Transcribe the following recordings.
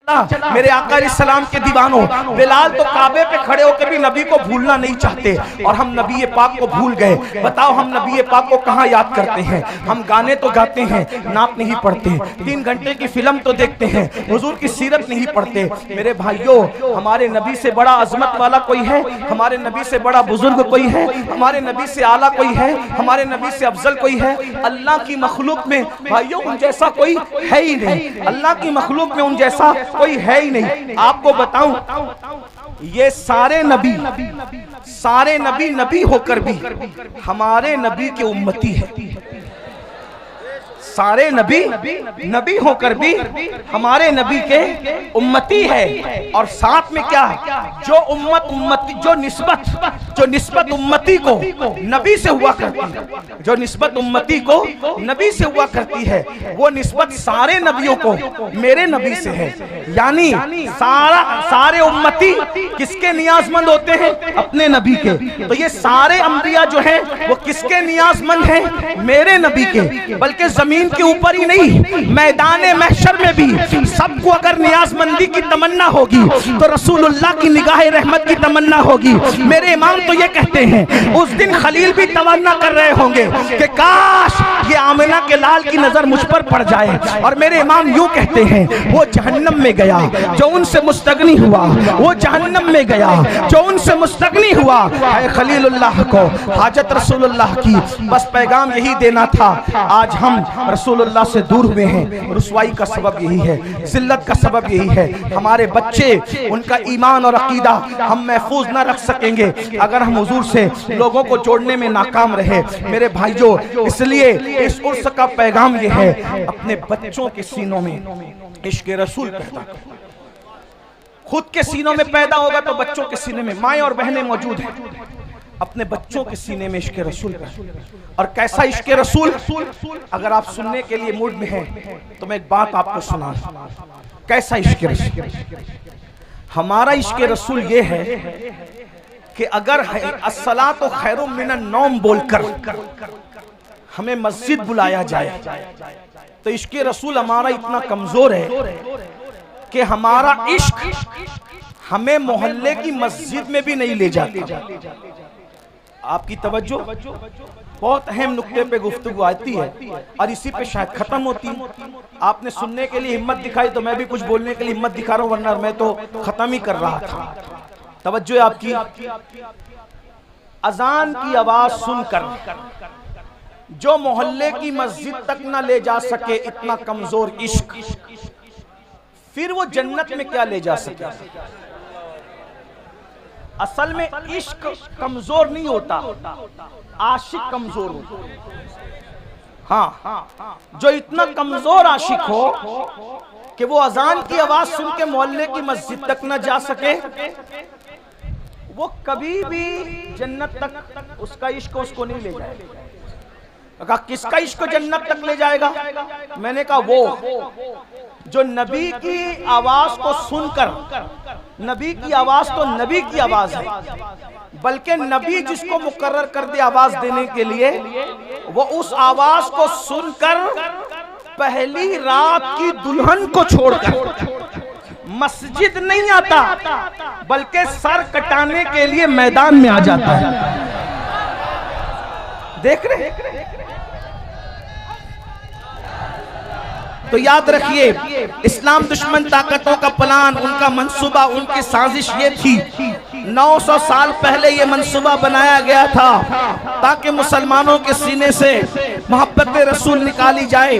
मेरे आका सलाम के दीवानों, बिलाल तो काबे पे खड़े होकर भी नबी को भूलना नहीं चाहते और हम नबी पाक को भूल गए। बताओ हम नबी पाक को कहाँ याद करते हैं? हम गाने तो गाते हैं, नात नहीं पढ़ते, 3 घंटे की फिल्म तो देखते हैं, हुजूर की सीरत नहीं पढ़ते। मेरे भाइयों, हमारे नबी से बड़ा अजमत वाला कोई है? हमारे नबी से बड़ा बुजुर्ग कोई है? हमारे नबी से आला कोई है? हमारे नबी से अफजल कोई है? अल्लाह की मखलूक में भाइयों उन जैसा कोई है ही नहीं। अल्लाह की मखलूक में उन जैसा कोई है ही नहीं। आपको बताऊं, ये सारे नबी होकर भी हमारे नबी के उम्मती है। सारे नबी होकर भी हमारे नबी के उम्मती है। और साथ में क्या है? जो निस्बत उम्मती को नबी से हुआ करती है, जो निस्बत उम्मती को नबी से हुआ करती है, वो निस्बत सारे नबियों को मेरे नबी से है। यानी सारे उम्मती किसके नियाजमंद होते हैं? अपने नबी के। तो ये सारे अंबिया जो हैं वो किसके नियाजमंद हैं? मेरे नबी के। बल्कि जमीन के ऊपर ही नहीं, मैदान महशर में भी सबको अगर नियाजमंदी की तमन्ना होगी तो रसूलुल्लाह की निगाह रहमत की तमन्ना होगी। मेरे इमाम तो ये कहते हैं उस दिन खलील भी तमन्ना कर रहे होंगे कि काश ये आमिना के लाल की नजर मुझ पर पड़ जाए। और मेरे इमाम यूं कहते हैं वो जहन्नम में गया जो उनसे मुस्तगनी हुआ, वो जहन्नम में गया जो उनसे मुस्तगनी हुआ। है खलीलुल्लाह को हाजत रसूलुल्लाह की। बस पैगाम यही देना था। आज हम रसूलुल्लाह से दूर हुए हैं, रुसवाई का सबब यही है, जिल्लत का सबब यही है। हमारे बच्चे, उनका ईमान और अकीदा हम महफूज ना रख सकेंगे अगर हम हुजूर से लोगों को जोड़ने में नाकाम रहे। मेरे भाइयों, इसलिए इस उर्स का पैगाम यह है, अपने बच्चों के सीनों में इश्क रसूल पैदा करो। खुद के सीनों में पैदा होगा तो बच्चों के सीने में, माएँ और बहनें मौजूद हैं, अपने बच्चों के सीने में इश्क रसूल पैदा। और कैसा इश्क रसूल? अगर आप सुनने के लिए मूड में हैं तो मैं एक बात आपको सुना। कैसा इश्क रसूल? हमारा इश्क रसूल ये है कि अगर अस्सलातु खैरुम मिनन नौम बोलकर हमें मस्जिद बुलाया जाए तो इश्क रसूल हमारा इतना कमजोर है कि हमारा इश्क हमें मोहल्ले की मस्जिद में भी नहीं ले जाता। आपकी तवज्जो, बहुत अहम नुक्ते पे गुफ्तगू आती है और इसी पे शायद खत्म होती है। आपने सुनने के लिए हिम्मत दिखाई तो मैं भी कुछ बोलने के लिए हिम्मत दिखा रहा हूं, वरना मैं तो खत्म ही कर रहा था। तवज्जो आपकी। अजान की आवाज सुनकर जो मोहल्ले की मस्जिद तक ना ले जा सके, इतना कमजोर इश्क, फिर वो जन्नत में क्या ले जा सके? असल में इश्क कमजोर नहीं होता, आशिक कमजोर होता। हाँ, जो इतना कमजोर आशिक हो कि वो अजान की आवाज सुन के मोहल्ले की मस्जिद तक न जा सके, वो कभी भी जन्नत तक उसका इश्क उसको नहीं ले जाएगा। कहा किसका इश्क जन्नत तक ले जाएगा? मैंने कहा वो जो नबी की आवाज को सुनकर, नबी की आवाज तो नबी की आवाज है, बल्कि नबी जिसको मुकर्रर कर दे आवाज देने के लिए, वो उस आवाज को सुनकर पहली रात की दुल्हन को छोड़कर मस्जिद नहीं आता, बल्कि सर कटाने के लिए मैदान में आ जाता है। देख रहे? तो याद रखिए, इस्लाम दुश्मन ताकतों का प्लान, उनका मंसूबा, उनकी साजिश ये थी। 900 साल पहले ये मंसूबा बनाया गया था ताकि मुसलमानों के सीने से मोहब्बत रसूल निकाली जाए,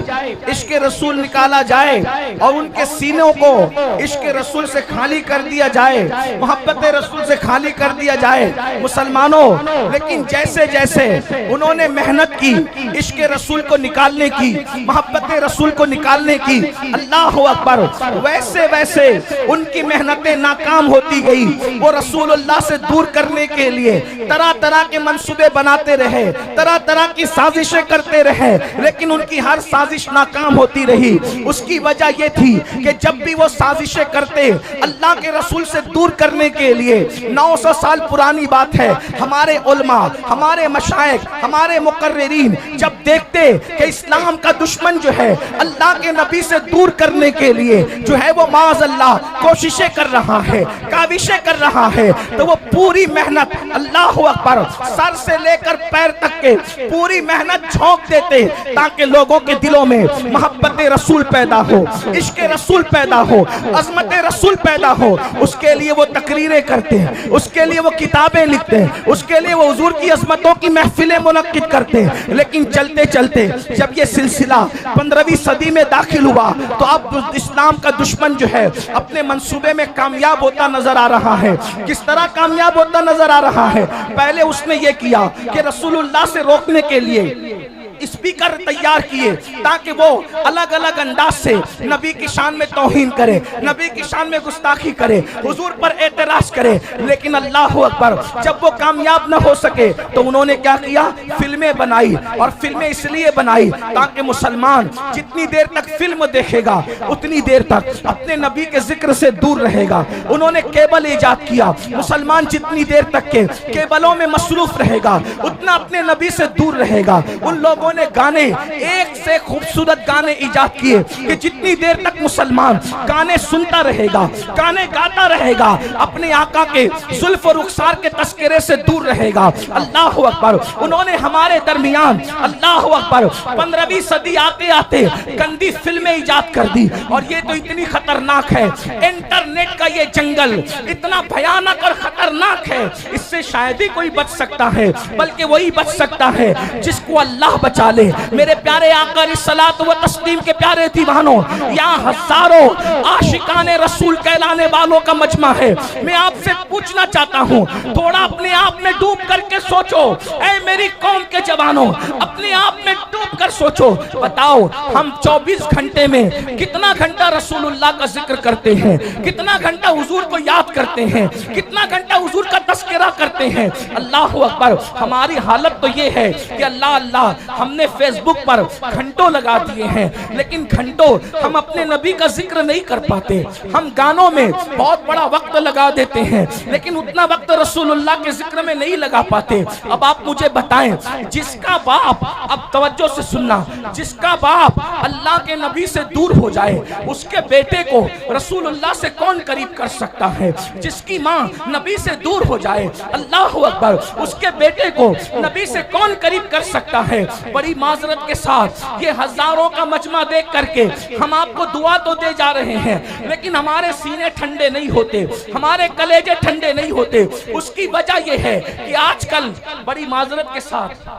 इश्क रसूल निकाला जाए और उनके सीनों को इश्क रसूल से खाली कर दिया जाए, मोहब्बत रसूल से खाली कर दिया जाए मुसलमानों। लेकिन जैसे जैसे उन्होंने मेहनत की इश्क रसूल को निकालने की, मोहब्बत रसूल को निकालने की, अल्लाह अकबर, वैसे वैसे उनकी मेहनतें नाकाम होती गई। वो रसूल रसूलुल्लाह से दूर करने के लिए तरह तरह के मंसूबे बनाते रहे, तरह तरह की साजिशें करते रहे, लेकिन उनकी हर साजिश नाकाम होती रही। उसकी वजह यह थी कि जब भी वो साजिशें करते अल्लाह के रसूल से दूर करने के लिए, 900 साल पुरानी बात है, हमारे उलमा, हमारे मशाइख, हमारे मुकर्रिरीन जब देखते कि इस्लाम का दुश्मन जो है अल्लाह के नबी से दूर करने के लिए जो है वो माज़ अल्लाह कोशिशें कर रहा है, काविशें कर रहा है, तो वो पूरी मेहनत, अल्लाह अकबर, सर से लेकर पैर तक के पूरी मेहनत झोंक देते ताकि लोगों के दिलों में मोहब्बत रसूल पैदा हो, इश्क रसूल पैदा हो, अज़मत रसूल पैदा हो। उसके लिए वो तकरीरें करते हैं, उसके लिए वो किताबें लिखते हैं, उसके लिए वो हुजूर की अज़मतों की महफिलें मुनक्किद करते हैं। लेकिन चलते चलते जब ये सिलसिला 15वीं सदी में दाखिल हुआ तो अब इस्लाम का दुश्मन जो है अपने मंसूबे में कामयाब होता नजर आ रहा है। किस तरह कामयाब होता नजर आ रहा है? पहले उसने ये किया कि रसूलुल्लाह से रोकने के लिए स्पीकर तैयार किए ताकि वो अलग अलग अंदाज से नबी की शान में तौहीन करे, नबी की शान में गुस्ताखी करे, हुजूर पर एतराज करे। लेकिन अल्लाह अकबर, जब वो कामयाब न हो सके तो उन्होंने क्या किया? फिल्में बनाई, और फिल्में इसलिए बनाई ताकि मुसलमान जितनी देर तक फिल्म देखेगा उतनी देर तक अपने नबी के जिक्र से दूर रहेगा। उन्होंने केबल ईजाद किया, मुसलमान जितनी देर तक के केबलों में मसरूफ रहेगा उतना अपने नबी से दूर रहेगा। उन लोगों ने गाने, एक से खूबसूरत गाने इजाद किए कि जितनी देर तक मुसलमान गाने सुनता रहेगा, गाने गाता रहेगा, अपने आका के जुल्फ और रुखसार के तस्करे से दूर रहेगा। अल्लाह अकबर। उन्होंने हमारे दरमियान, अल्लाह अकबर, 15वीं सदी आते आते गंदी फिल्में इजाद कर दी। और ये तो इतनी खतरनाक है, इंटरनेट का ये जंगल इतना भयानक और खतरनाक है, इससे शायद ही कोई बच सकता है, बल्कि वही बच सकता है जिसको अल्लाह बचा ले। मेरे प्यारे आका सलात व तस्लीम के प्यारे दीवानों, यहाँ हजारों आशिकाने रसूल कहलाने वालों का मजमा है। मैं आपसे पूछना चाहता हूँ, थोड़ा अपने आप में डूब करके सोचो, ऐ मेरी कौम के जवानों, अपने आप में डूब कर सोचो। बताओ, हम 24 घंटे में कितना घंटा रसूलुल्लाह का जिक्र करते हैं, कितना घंटा हुजूर को याद करते हैं, कितना घंटा हुजूर का तस्करा करते हैं। अल्लाह अकबर। हमारी हालत तो ये है कि अल्लाह अल्लाह, हमने फेसबुक पर घंटों लगा दिए हैं, लेकिन घंटों हम अपने नबी का जिक्र नहीं कर पाते। हम गानों में बहुत बड़ा वक्त लगा देते हैं, लेकिन उतना वक्त रसूलुल्लाह के जिक्र में नहीं लगा पाते। अब आप मुझे बताएं, जिसका बाप, अब तवज्जो से सुनना, जिसका बाप अल्लाह के नबी से दूर हो जाए, उसके बेटे को रसूलुल्लाह से कौन करीब कर सकता है? जिसकी माँ नबी से दूर हो जाए, अल्लाह अकबर, उसके बेटे को नबी से कौन करीब कर सकता है? बड़ी माजरत के साथ ये हजारों का मजमा देख करके हम आपको दुआ तो दे जा रहे हैं, लेकिन हमारे सीने ठंडे नहीं होते, हमारे कलेजे ठंडे नहीं होते। उसकी वजह यह है कि आजकल बड़ी माजरत के साथ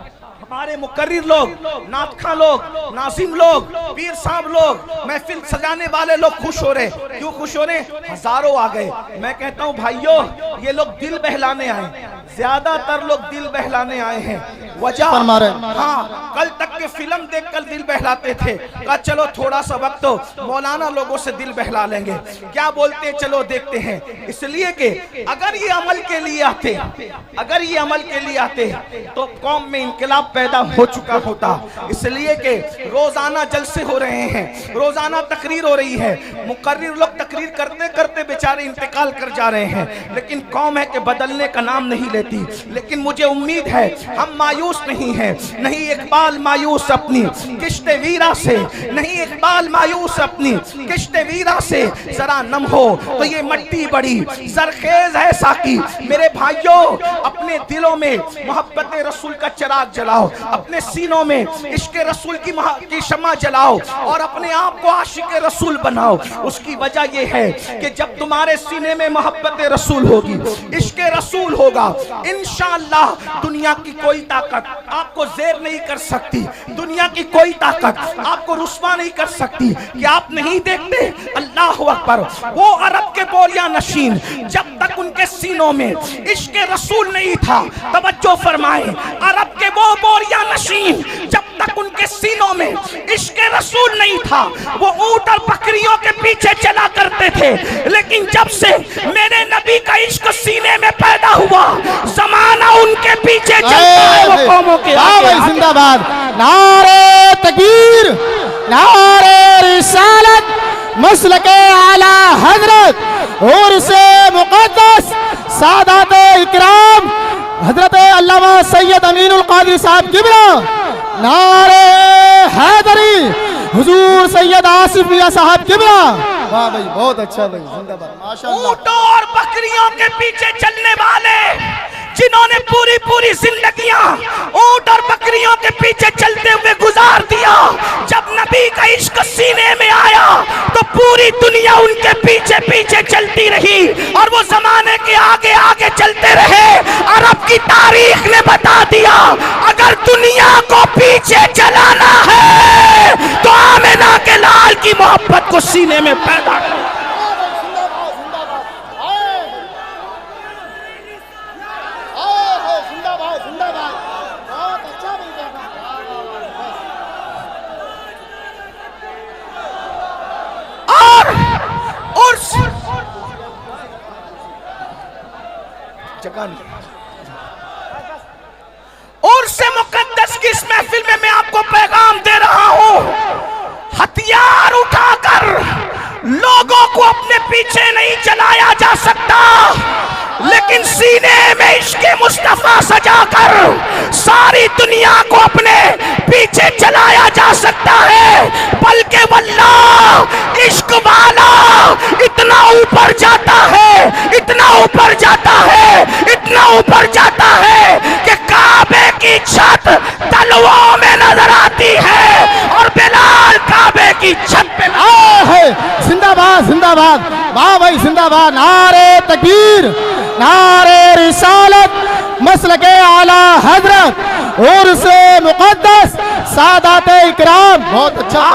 हमारे मुकर्रिर लोग, नातखा लोग, नाजिम लोग, पीर साहब लोग, महफिल सजाने वाले लोग खुश हो रहे। क्यों खुश हो रहे? हजारों आ गए। मैं कहता हूँ भाइयों, ये लोग दिल बहलाने आए, ज्यादातर लोग दिल बहलाने आए हैं। वजह, हाँ, कल तक के फिल्म देखकर दिल बहलाते थे, कहा चलो थोड़ा सा वक्त तो मौलाना लोगों से दिल बहला लेंगे, क्या बोलते चलो देखते हैं। इसलिए कि अगर ये अमल के लिए आते, अगर ये अमल के लिए आते तो कौम में इनकलाब पैदा हो चुका होता। इसलिए कि रोजाना जलसे हो रहे हैं, रोजाना तकरीर हो रही है, मुकर्रिर लोग तकरीर करते करते बेचारे इंतकाल कर जा रहे हैं, लेकिन कौम है कि बदलने का नाम नहीं लेती। लेकिन मुझे उम्मीद है हम मायूस नहीं हैं, नहीं इकबाल मायूस अपनी किश्ते वीरा से, नहीं इकबाल मायूस अपनी किश्ते वीरा से, जरा नम हो तो ये मट्टी बड़ी जरखेज है साकी। मेरे भाइयों, अपने दिलों में मोहब्बत रसूल का चिराग जलाओ, अपने सीनों में इश्क रसूल की शम्मा जलाओ और अपने आप को आशिक रसूल बनाओ। उसकी वजह यह है कि जब तुम्हारे सीने में मोहब्बत रसूल होगी, इश्क रसूल होगा, इंशाअल्लाह दुनिया की कोई ताकत आपको ज़ेर नहीं कर सकती, दुनिया की कोई ताकत आपको रुस्वा नहीं कर सकती। कि आप नहीं देखते, अल्लाह अकबर, वो अरब के बोरिया नशीन जब तक उनके सीनों में इश्क रसूल नहीं था, तवज्जो फरमाए, अरब के वो बोरिया नशीन जब तक उनके सीनों में इश्क रसूल नहीं था, वो ऊंट और बकरियों के पीछे चला करते थे। लेकिन जब से मेरे नबी का इश्क सीने में पैदा वाह भाई जिंदाबाद। नारे तकबीर, नारे रिसालत, मसलके आला हजरत और से मुक़द्दस सादात इकराम हजरत अल्लामा सैयद अमीनुल कादरी साहब किबला, नारे हैदरी हुजूर सैयद आसिफ मियां साहब किबला। वाह भाई बहुत अच्छा भाई जिंदाबाद माशाअल्लाह। ऊंटों और बकरियों के पीछे चलने वाले जिन्होंने पूरी पूरी जिंदगियां ऊंट और बकरियों के पीछे चलते हुए गुजार दिया, जब नबी का इश्क सीने में आया तो पूरी दुनिया उनके पीछे पीछे चलती रही और वो जमाने के आगे आगे चलते रहे। अरब की तारीख ने बता दिया अगर दुनिया को पीछे चलाना है तो आमिना के लाल की मोहब्बत को सीने में पैदा करो। उर्स मुकद्दस की इस महफिल में मैं आपको पैगाम दे रहा हूं, हथियार उठाकर लोगों को अपने पीछे नहीं चलाया जा सकता, लेकिन सीने में इश्क़े मुस्तफा सजाकर सारी दुनिया को अपने पीछे चलाया जा सकता है। बल्कि वल्लाह इश्क वाला इतना ऊपर जाता है, इतना ऊपर जाता है, इतना ऊपर जाता है कि काबे की छत तलवों में नजर आती है और बिलाल काबे की छत पे है। जिंदाबाद जिंदाबाद, वाह भाई जिंदाबाद। नारे तकबीर, नारे रिसालत, मसलके आला हजरत और से मुक़द्दस सादात इकराम। बहुत अच्छा।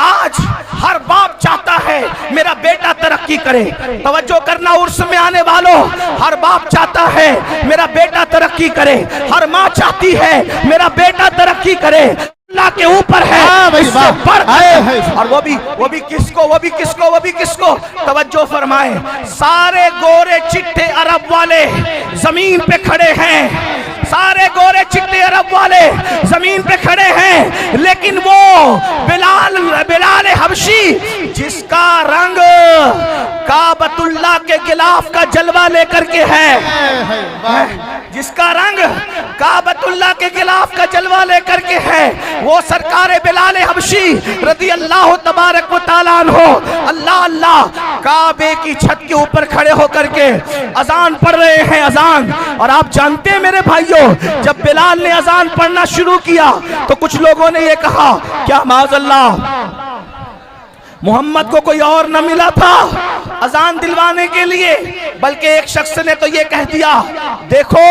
आज हर बाप चाहता है मेरा बेटा तरक्की करे। तवज्जो करना उर्स में आने वालों, हर बाप चाहता है मेरा बेटा तरक्की करे, हर माँ चाहती है मेरा बेटा तरक्की करे। अल्लाह के ऊपर है और वो भी किसको तवज्जो फरमाए। सारे गोरे चिट्टे अरब वाले जमीन पे खड़े हैं, सारे गोरे चिट्टे अरब वाले जमीन पे खड़े हैं, लेकिन वो बिलाल हबशी जिसका रंग काबतुल्लाह के गिलाफ का जलवा लेकर के है, जिसका रंग काबतुल्लाह के गिलाफ का जलवा लेकर के है, वो सरकार बिलाल हबशी रदी अल्लाह तबारक व तआला अन्हु अल्लाह अल्लाह काबे की छत के ऊपर खड़े होकर के अजान पढ़ रहे हैं, अजान। और आप जानते हैं मेरे भाइयों, जब बिलाल ने अजान पढ़ना शुरू किया तो कुछ लोगों ने ये कहा क्या माज़अल्लाह मोहम्मद को कोई और न मिला था अजान दिलवाने के लिए, बल्कि एक शख्स ने तो ये कह दिया देखो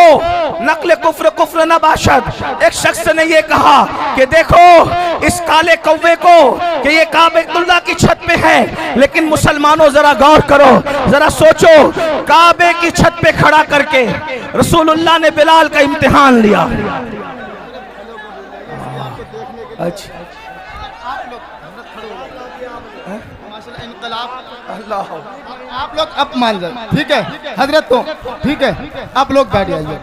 नकल कुफ्र कुफ्र न बाशद। एक शख्स ने ये कहा कि देखो इस काले कौवे को कि ये काबतुल्लाह की छत पे है, लेकिन मुसलमानों जरा गौर करो, जरा सोचो, काबे की छत पे खड़ा करके रसूलुल्लाह ने बिलाल का इम्तिहान लिया। अच्छा अल्लाह, आप लोग अब मान जाए, ठीक है हजरत को, ठीक है आप लोग बैठ जाइए।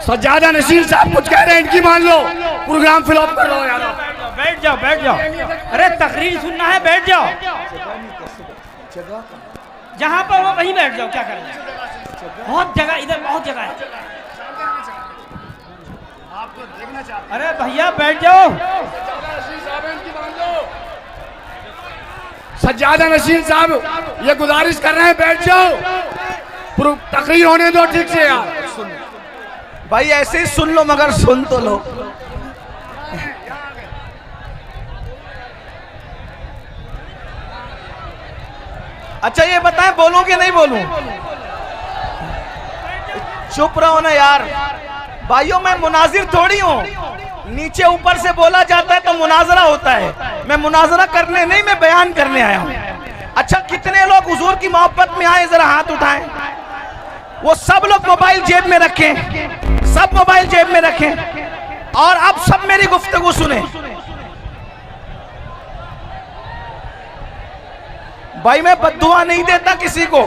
सज्जादा नसीर साहब कुछ कह रहे हैं, इनकी मान लो, प्रोग्राम फिलअप कर लो यार। बैठ जाओ बैठ जाओ, अरे तकरीर सुनना है, बैठ जाओ जहां पर वो वहीं बैठ जाओ, क्या करना है, बहुत जगह, इधर बहुत जगह है। अरे भैया बैठ जाओ। सज्जादा नसीर साहब ये गुजारिश कर रहे हैं बैठ जाओ, तकरीर होने दो ठीक से यार। भाई ऐसे ही सुन लो, मगर सुन तो लो। अच्छा ये बताएं बोलूं कि नहीं बोलूं? चुप रहो ना यार भाइयों, मैं मुनाजिर थोड़ी हूँ, नीचे ऊपर से बोला जाता है तो मुनाजरा होता है, मैं मुनाजरा करने नहीं, मैं बयान करने आया हूँ। अच्छा कितने लोग हुजूर की मोहब्बत में आए, जरा हाथ उठाएं। वो सब लोग मोबाइल जेब में रखें, सब मोबाइल जेब में रखें और अब सब मेरी गुफ्तगू सुने। भाई मैं बद्दुआ नहीं देता किसी को,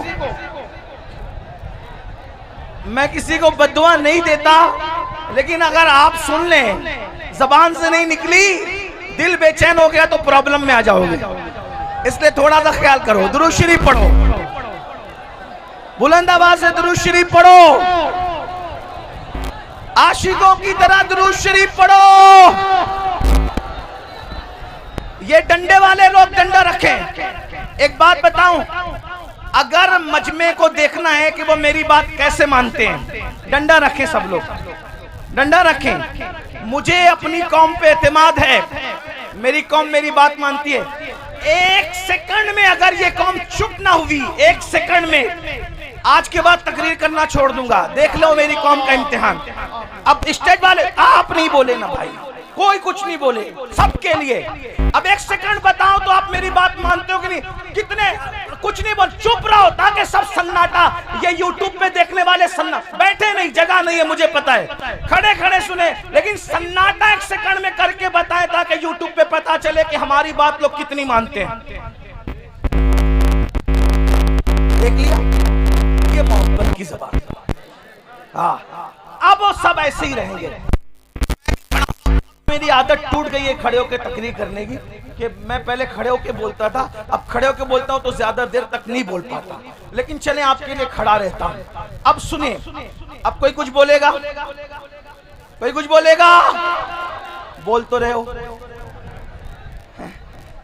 मैं किसी को बद्दुआ नहीं देता, लेकिन अगर आप सुन लें, जबान से नहीं निकली, दिल बेचैन हो गया तो प्रॉब्लम में आ जाओगे। इसलिए थोड़ा सा ख्याल करो। दुरूद शरीफ पढ़ो, बुलंद आवाज से दुरूद शरीफ पढ़ो, आशिकों की तरह दुरूद शरीफ पढ़ो। ये डंडे वाले लोग डंडा रखें। एक बात बताऊं, अगर मजमे को देखना है कि वो मेरी बात कैसे मानते हैं, डंडा रखें, सब लोग डंडा रखें। मुझे अपनी कौम पे एतमाद है, मेरी कौम मेरी बात मानती है। एक सेकंड में अगर ये कौम चुप ना हुई, एक सेकंड में, आज के बाद तकरीर करना छोड़ दूंगा। देख लो मेरी कौम का इम्तिहान। अब स्टेज वाले आप नहीं बोले ना भाई, कोई कुछ नहीं बोले, सबके लिए। अब एक सेकंड बताओ तो आप मेरी बात मानते हो कि नहीं? कितने कुछ नहीं बोल, चुप रहो ताकि सब सन्नाटा। ये यूट्यूब पे देखने वाले सन्ना बैठे नहीं, जगह नहीं है, मुझे पता है, खड़े खड़े सुने, लेकिन सन्नाटा एक सेकंड में करके बताएं ताकि यूट्यूब पे पता चले कि हमारी बात लोग कितनी मानते हैं। देख लिया, ये मोहब्बत की ज़बान। हाँ, अब वो सब ऐसे ही रहेंगे। मेरी आदत टूट गई है खड़े होकर तकरीर करने की, कि मैं पहले खड़े होकर बोलता था, अब खड़े होकर बोलता हूं तो ज्यादा देर तक नहीं बोल पाता, लेकिन चले आपके लिए खड़ा रहता हूं। अब सुनिए, अब कोई कुछ बोलेगा, कोई कुछ बोलेगा, बोल तो रहे हो,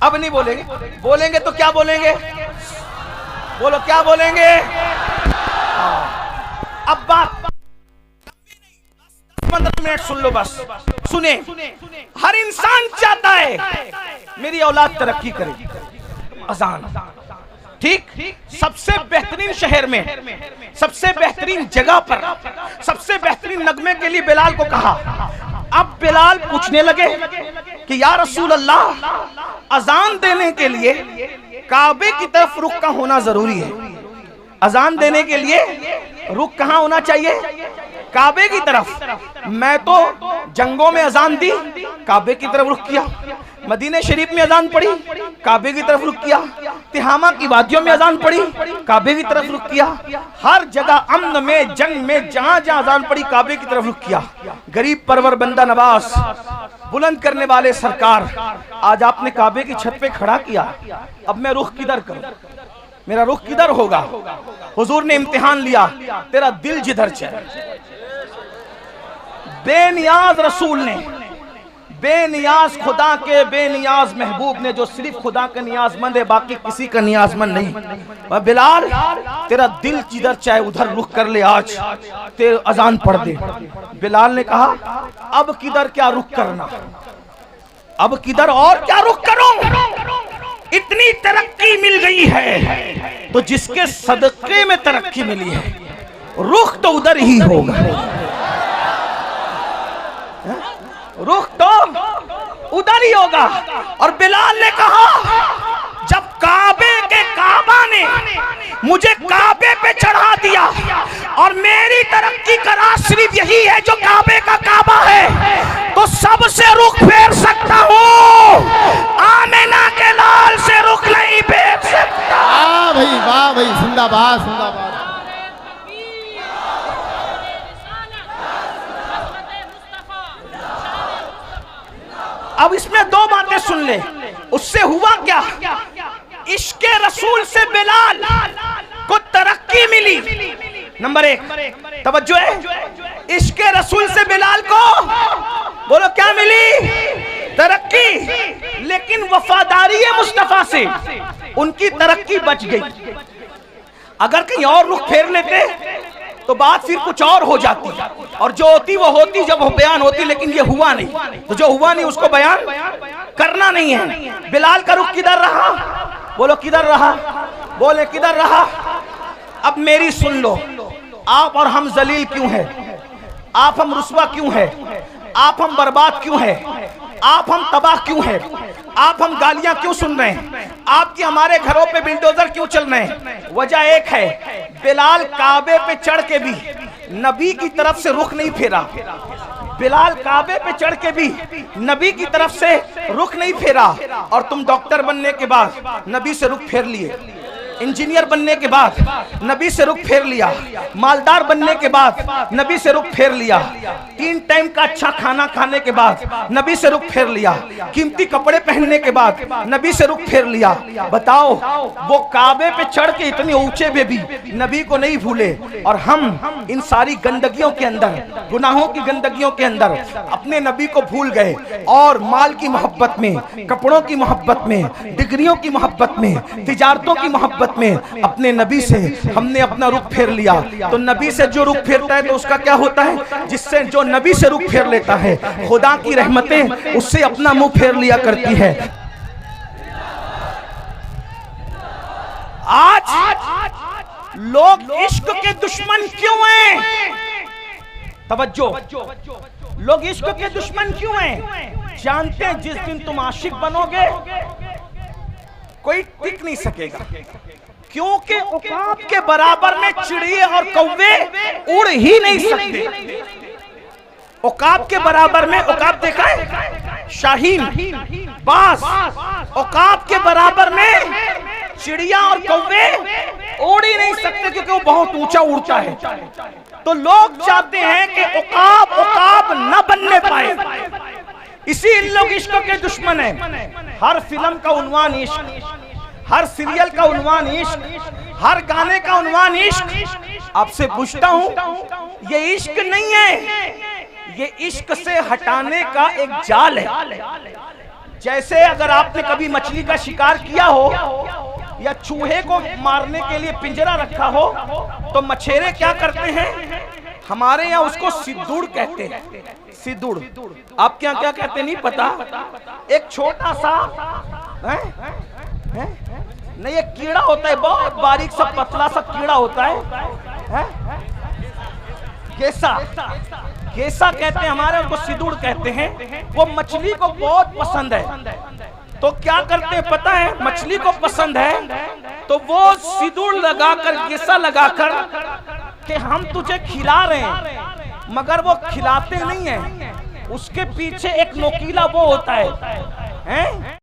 अब नहीं बोलेंगे, बोलेंगे तो क्या बोलेंगे, बोलो क्या बोलेंगे। अब बात 15 मिनट सुन लो बस, सुने। हर इंसान चाहता है मेरी औलाद तरक्की करे। अजान, ठीक, सबसे बेहतरीन शहर में, सबसे बेहतरीन जगह पर, सबसे बेहतरीन नगमे के लिए बिलाल को कहा। अब बिलाल पूछने लगे कि या रसूल अल्लाह, अजान देने के लिए काबे की तरफ रुख का होना जरूरी है। अजान देने के लिए रुख कहाँ होना चाहिए? काबे की तरफ। मैं तो जंगों में अजान दी, काबे की तरफ रुख किया। मदीने शरीफ में अजान पड़ी, काबे की तरफ रुख किया। तिहामा की वादियों में अजान पड़ी, काबे की तरफ रुख किया। हर जगह अमन में, जंग में, जहां जहां अजान पड़ी, काबे की तरफ रुख किया। गरीब परवर बंदा नवाज, बुलंद करने वाले सरकार, आज आपने काबे की छत पे खड़ा किया, अब मैं रुख किधर करूं? मेरा रुख किधर होगा? हुजूर ने इम्तिहान लिया, तेरा दिल जिधर चाहे। बेनियाज रसूल ने, बेनियाज खुदा के बेनियाज महबूब ने, जो सिर्फ खुदा का नियाजमंद है, बाकी किसी का नियाजमंद नहीं। बिलाल, तेरा दिल जिधर चाहे उधर रुख कर ले, आज तेरे अजान पढ़ दे। बिलाल ने कहा, अब किधर क्या रुख करना, अब किधर और क्या रुख करूं? इतनी तरक्की मिल गई है तो जिसके सदक़े में तरक्की मिली है, रुख तो उधर ही होगा, रुख तो उधर ही होगा। और बिलाल ने कहा, जब काबे के काबा ने मुझे काबे पे चढ़ा दिया और मेरी तरक्की का राज सिर्फ यही है जो काबे का काबा है, तो सबसे रुख फेर सकता हूँ, आमिना के लाल से रुख नहीं फेर सकता। वाह भाई, जिंदाबाद जिंदाबाद। अब इसमें दो बातें सुन ले। उससे हुआ क्या? इश्के रसूल से बिलाल को तरक्की मिली। नंबर एक, तवज्जो है, इश्के रसूल से बिलाल को, बोलो क्या मिली? तरक्की। लेकिन वफादारी मुस्तफा से उनकी तरक्की बच गई। अगर कहीं और रुख फेर लेते तो बात फिर कुछ और हो जाती, और जो होती वो होती जब वो बयान होती, लेकिन ये हुआ नहीं, तो जो हुआ नहीं उसको बयान करना नहीं है। बिलाल का रुख किधर रहा? बोलो किधर रहा? बोले किधर रहा? अब मेरी सुन लो, आप और हम जलील क्यों हैं? आप हम रुस्वा क्यों हैं? आप हम बर्बाद क्यों हैं? आप हम तबाह क्यों हैं? आप हम गालियां क्यों सुन रहे हैं? आपकी हमारे घरों पे बिल्डोजर क्यों चल रहे हैं? वजह एक है, बिलाल काबे पे चढ़ के भी नबी की तरफ से रुख नहीं फेरा। बिलाल काबे पे चढ़ के भी नबी की तरफ से रुख नहीं फेरा, और तुम डॉक्टर बनने के बाद नबी से रुख फेर लिए। इंजीनियर बनने के बाद नबी से रुख फेर लिया, मालदार बनने के बाद नबी से रुख फेर लिया, 3 टाइम का अच्छा खाना खाने के बाद नबी से रुख फेर लिया, कीमती कपड़े पहनने के बाद नबी से रुख फेर लिया। बताओ वो काबे पे चढ़ के इतने ऊंचे पे भी नबी को नहीं भूले, और हम इन सारी गंदगियों के अंदर, गुनाहों की गंदगियों के अंदर अपने नबी को भूल गए और माल की मोहब्बत में, कपड़ों की मोहब्बत में, डिग्रियों की मोहब्बत में, तिजारतों की मोहब्बत में अपने नबी से हमने अपना रुख फेर लिया। तो नबी से जो रुख फेरता है तो उसका क्या होता है? जिससे जो नबी से रुख फेर लेता है, खुदा की रहमतें उससे अपना मुंह फेर लिया करती है। आज लोग इश्क के दुश्मन क्यों हैं? तवज्जो, लोग इश्क के दुश्मन क्यों हैं? जानते हैं जिस दिन तुम आशिक बनोगे कोई टिक नहीं सकेगा, क्योंकि औकात के बराबर में चिड़िए और कौवे उड़ ही नहीं सकते। औकात के बराबर में, औकात देखा है शाहीन, बास, औकात के बराबर में चिड़िया और कौवे उड़ ही नहीं सकते क्योंकि वो बहुत ऊंचा उड़ता है। तो लोग चाहते हैं कि औकाब न बनने पाए, इसीलिए लोग इश्क के दुश्मन हैं। हर फिल्म का उन्वान इश्क, हर सीरियल का उन्वान इश्क, हर गाने का उन्वान इश्क। आपसे पूछता हूं, ये इश्क नहीं है, ये इश्क से हटाने का एक जाल है। जैसे अगर आपने कभी मछली का शिकार किया हो या चूहे को मारने के लिए पिंजरा रखा हो, तो मछेरे क्या करते हैं? हमारे यहाँ उसको सिद्दुड़ कहते हैं। सिद्दुड़ आपके यहाँ क्या कहते हैं नहीं पता। एक छोटा सा नहीं, एक कीड़ा होता है, बहुत बारीक सा पतला सा कीड़ा होता है, गेसा, गेसा कहते हैं हमारे, उनको सिद्दुड़ कहते हैं। वो मछली को बहुत पसंद है, तो क्या करते हैं पता है? मछली को पसंद है तो वो सिद्दुड़ लगाकर, गेसा लगाकर कि हम तुझे खिला रहे हैं, मगर वो खिलाते नहीं है, उसके पीछे एक नोकीला वो होता है, हैं?